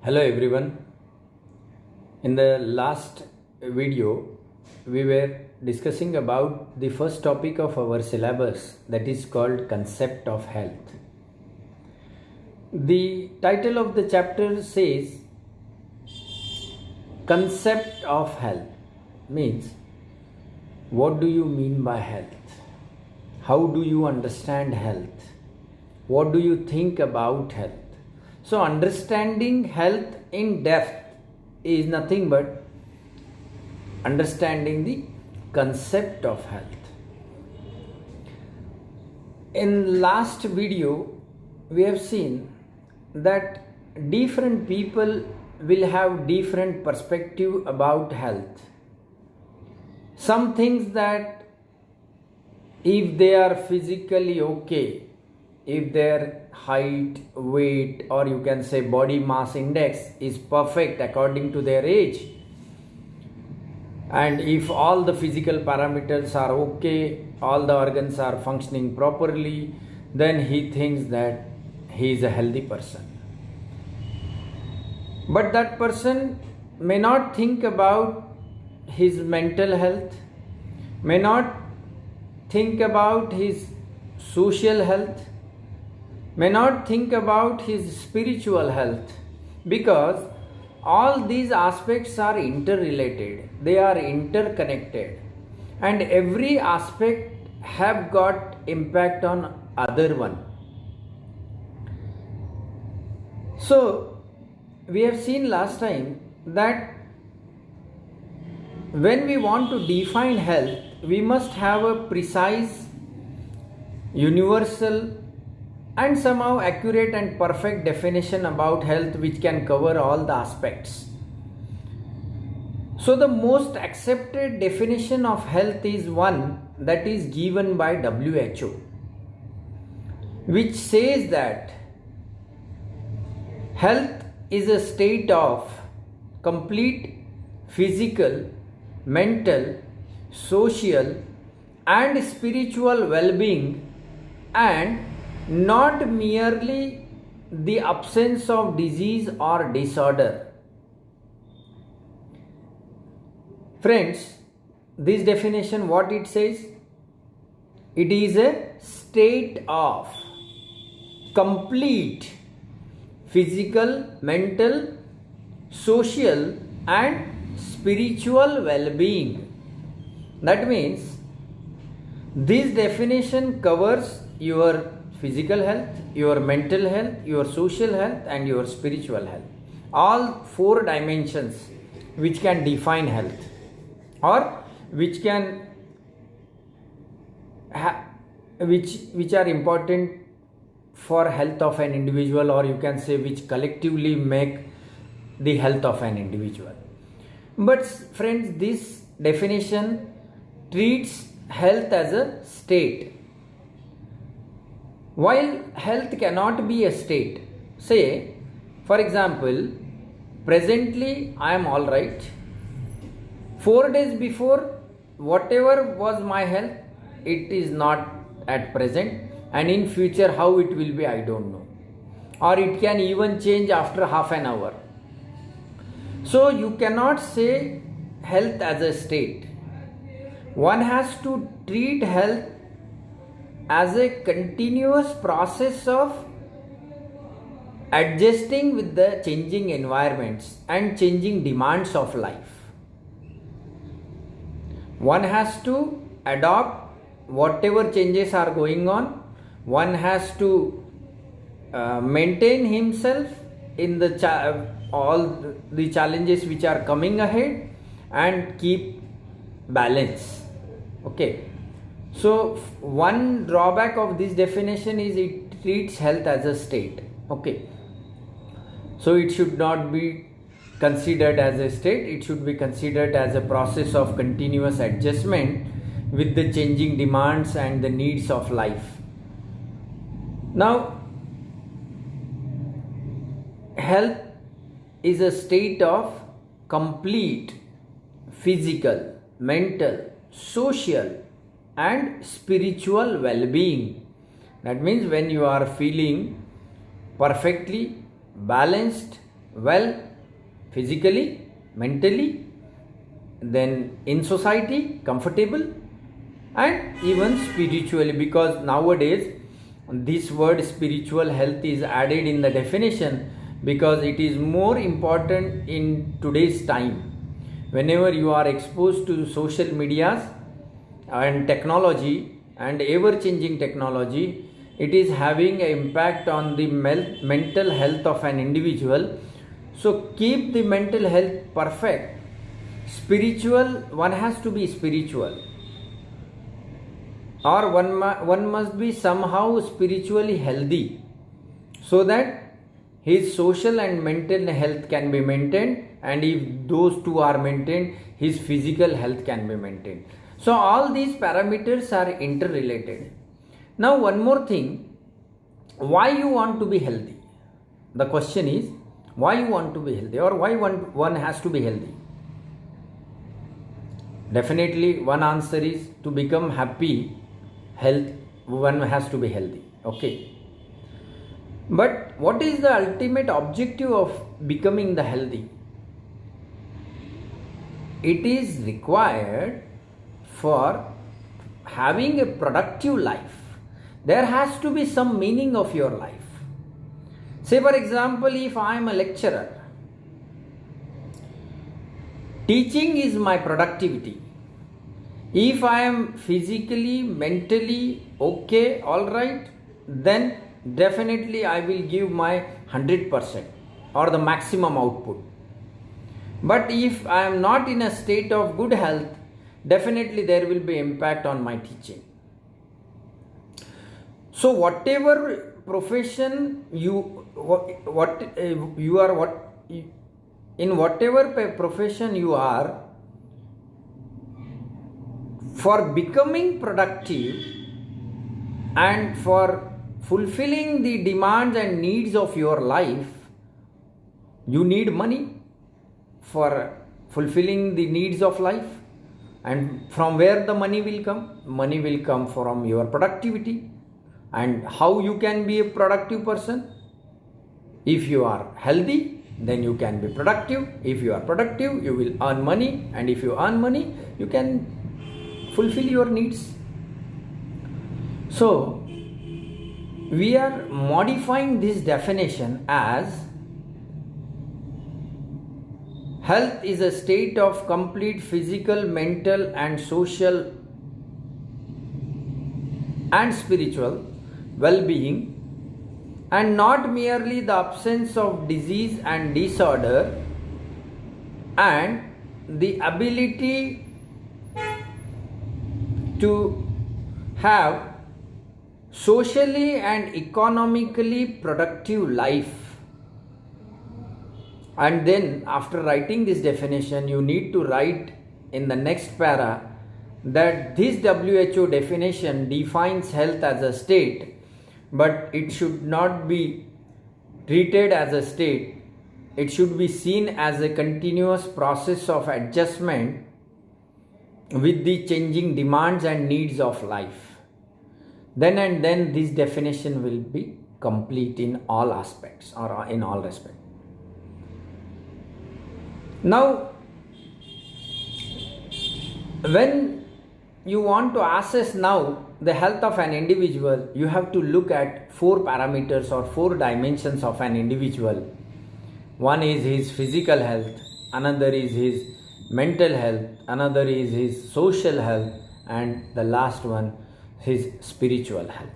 Hello everyone. In the last video, we were discussing about the first topic of our syllabus, that is called concept of health. The title of the chapter says concept of health, means what do you mean by health? How do you understand health? What do you think about health? So understanding health in depth is nothing but understanding the concept of health. In last video, we have seen that different people will have different perspective about health. Some things that if they are physically okay, if their height, weight, or you can say body mass index is perfect according to their age, and if all the physical parameters are okay, all the organs are functioning properly, then he thinks that he is a healthy person. But that person may not think about his mental health, may not think about his social health, may not think about his spiritual health, because all these aspects are interrelated, they are interconnected, and every aspect have got impact on other one. So we have seen last time that when we want to define health, we must have a precise, universal, and somehow accurate and perfect definition about health which can cover all the aspects. So the most accepted definition of health is one that is given by WHO, which says that health is a state of complete physical, mental, social and spiritual well-being, and not merely the absence of disease or disorder. Friends, this definition, what it says? It is a state of complete physical, mental, social and spiritual well-being. That means this definition covers your physical health, your mental health, your social health and your spiritual health. All four dimensions which can define health, or which can which are important for health of an individual, or you can say which collectively make the health of an individual. But friends, this definition treats health as a state. While health cannot be a state, say for example, presently I am all right. 4 days before, whatever was my health, it is not at present, and in future how it will be, I don't know, or it can even change after half an hour. So you cannot say health as a state. One has to treat health as a continuous process of adjusting with the changing environments and changing demands of life. One has to adopt whatever changes are going on. One has to maintain himself in the all the challenges which are coming ahead and keep balance. Okay. So one drawback of this definition is it treats health as a state. Okay. So it should not be considered as a state, it should be considered as a process of continuous adjustment with the changing demands and the needs of life. Now, health is a state of complete physical, mental, social and spiritual well-being. That means when you are feeling perfectly balanced, well physically, mentally, then in society comfortable, and even spiritually, because nowadays this word spiritual health is added in the definition because it is more important in today's time. Whenever you are exposed to social medias and technology and ever changing technology, it is having an impact on the mental health of an individual. So keep the mental health perfect. Spiritual, one has to be spiritual, or one must be somehow spiritually healthy, so that his social and mental health can be maintained, and if those two are maintained, his physical health can be maintained. So all these parameters are interrelated. Now one more thing, why you want to be healthy? The question is, why you want to be healthy, or why one has to be healthy? Definitely one answer is to become happy. Health, one has to be healthy. Okay. But what is the ultimate objective of becoming the healthy? It is required for having a productive life. There has to be some meaning of your life. Say for example, if I am a lecturer, teaching is my productivity. If I am physically, mentally okay, alright, then definitely I will give my 100% or the maximum output. But if I am not in a state of good health, definitely there will be impact on my teaching. So whatever profession in whatever profession you are, for becoming productive and for fulfilling the demands and needs of your life, you need money for fulfilling the needs of life. And from where the money will come? Money will come from your productivity. And how you can be a productive person? If you are healthy, then you can be productive. If you are productive, you will earn money. And if you earn money, you can fulfill your needs. So we are modifying this definition as health is a state of complete physical, mental and social and spiritual well-being, and not merely the absence of disease and disorder, and the ability to have socially and economically productive life. And then after writing this definition, you need to write in the next para that this WHO definition defines health as a state, but it should not be treated as a state. It should be seen as a continuous process of adjustment with the changing demands and needs of life. Then and then this definition will be complete in all aspects or in all respects. Now, when you want to assess now the health of an individual, you have to look at 4 parameters or 4 dimensions of an individual. One is his physical health, another is his mental health, another is his social health, and the last one, his spiritual health.